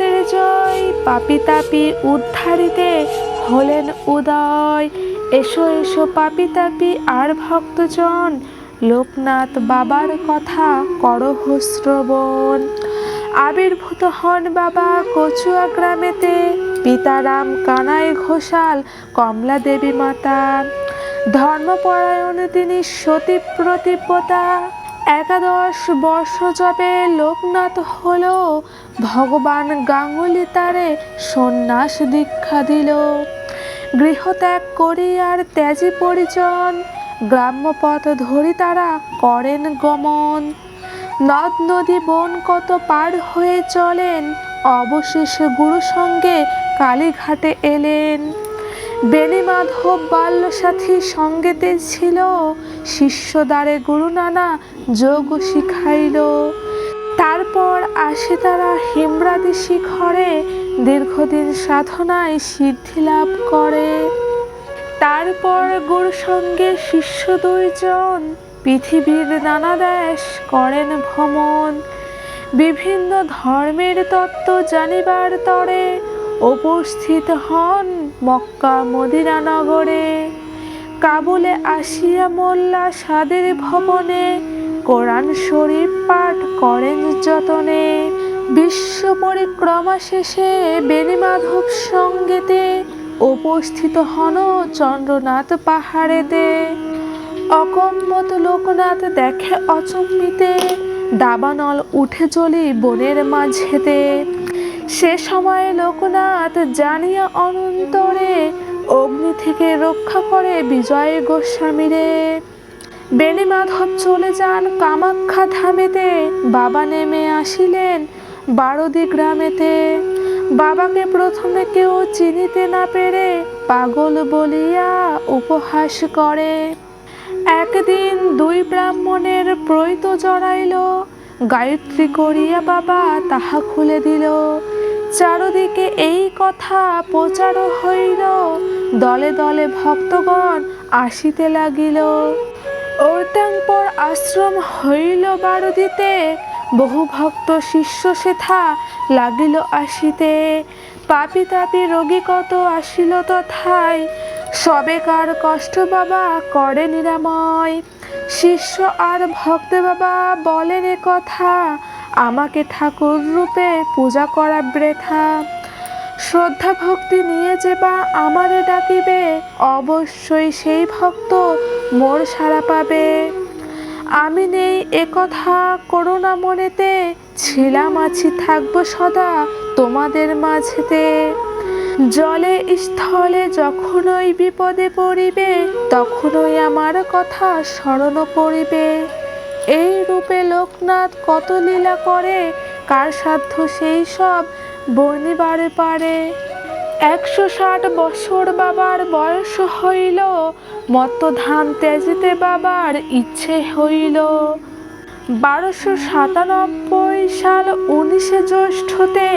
জগতের জয়, পাপী তাপী উদ্ধারিতে হলেন উদয়। এসো এসো পাপী তাপী আর ভক্তজন, লোকনাথ বাবার কথা করহ শ্রবণ। আবির্ভূত হন বাবা কচুয়া গ্রামেতে, পিতা রাম কানাই ঘোষাল কমলা দেবী মাতা। ধর্মপরায়ণ তিনি সতী প্রতিব্রতা, 11 বর্ষ যবে লোকনাথ হলো, ভগবান গাঙ্গুলি তারে সন্ন্যাস দীক্ষা দিল। গৃহত্যাগ করি আর ত্যাজি পরিজন, গ্রাম্য পথ ধরি তারা করেন গমন। নদ নদী বন কত পার হয়ে চলেন, অবশেষে গুরু সঙ্গে কালীঘাটে এলেন। বেণী মাধব বাল্য সাথী সঙ্গেতে ছিল, শিষ্য দ্বারে গুরু নানা যোগ শিখাইল। তারপর আসে তারা হিমরাদি শিখরে, দীর্ঘদিন সাধনায় সিদ্ধি লাভ করে। তারপর গুরু সঙ্গে শিষ্য 2 জন, পৃথিবীর নানা দেশ করেন ভ্রমণ। বিভিন্ন ধর্মের তত্ত্ব জানিবার তরে, উপস্থিত হন মক্কা মদিনা নগরে। কাবুলে আসিয়া মোল্লা সাদের ভবনে, কোরআন শরীফ পাঠ করেন যতনে। বিশ্ব পরিক্রমা শেষে বেণী মাধব সঙ্গেতে, উপস্থিত হন চন্দ্রনাথ পাহাড়েতে। অকম্মত লোকনাথ দেখে অচম্বিতে, দাবানল উঠে চলি বনের মাঝেতে। সে সময় লোকনাথ জানিয়া অনন্তরে, অগ্নি থেকে রক্ষা করে বিজয় গোস্বামীরে। বেণী মাধব চলে যান কামাখ্যা ধামেতে, বাবা নেমে আসিলেন বারদি গ্রামেতে। বাবাকে প্রথমে কেউ চিনিতে না পেরে, পাগল বলিয়া উপহাস করে। একদিন 2 ব্রাহ্মণের প্রৈত জড়াইল, গায়ত্রী করিয়া বাবা তাহা খুলে দিল। চারদিকে এই কথা প্রচার হইল, দলে দলে ভক্তগণ আসিতে লাগিল। ঐতাংপর আশ্রম হইল বারদিতে, বহু ভক্ত শিষ্য সেথা লাগিল আসিতে। পাপী তাপী রোগী কত আসিল তথায়, সবেকার কষ্ট বাবা করে নিরাময়। শিষ্য আর ভক্ত বাবা বলেন এ কথা, আমাকে ঠাকুর রূপে পূজা করা বৃথা। শ্রদ্ধা ভক্তি নিয়ে যে বা আমারে ডাকিবে, অবশ্যই সেই ভক্ত মোর সাড়া পাবে। আমি নেই এ কথা করোনা মনেতে, ছিলাম আছি থাকবো সদা তোমাদের মাঝেতে। জলে স্থলে যখনই বিপদে পড়িবে, তখনই আমার কথা স্মরণ পড়িবে। এই রূপে লোকনাথ কত লীলা করে, কার সাধ্য সেই সব বর্ণিবারে পারে। 160 বছর বাবার বয়স হইল, মত্ত ধাম ত্যাজিতে বাবার ইচ্ছে হইল। 1297 সাল 19 জ্যৈষ্ঠতে,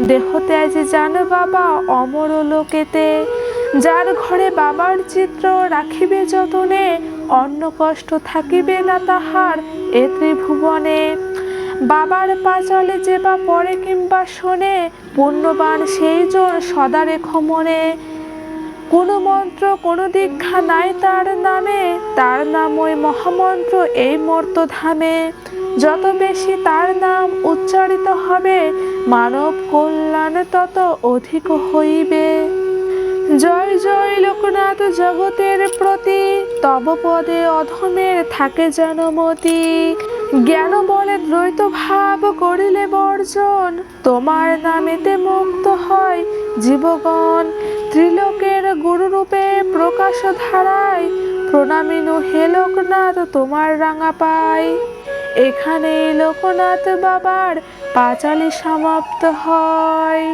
দেহ ত্যাজি যান বাবা অমর লোকেতে। যার ঘরে বাবার চিত্র রাখিবে যতনে, অন্য কষ্ট থাকিবে না তাহার এ ত্রিভুবনে। বাবার পাঁচালে যে বা পড়ে কিংবা শোনে, পুণ্যবান সেই জন সদা রেখো মনে। কোনো মন্ত্র কোনো দীক্ষা নাই তার নামে, তার নাম ওই মহামন্ত্র এই মর্তধামে। যত বেশি তার নাম উচ্চারিত হবে, মানব কল্যাণ তত অধিক হইবে। জয় জয় লোকনাথ জগতের প্রতি, তব পদে অধমের থাকে যেন মতি। জ্ঞান বলে দ্বৈত ভাব করিলে বর্জন, তোমার নামেতে মুক্ত হয় জীবগণ। ত্রিলোকের গুরুরূপে প্রকাশ ধারায়, প্রণামিনু হে লোকনাথ তোমার রাঙা পাই। এখানেই লোকনাথ বাবার পাঁচালী সমাপ্ত হয়।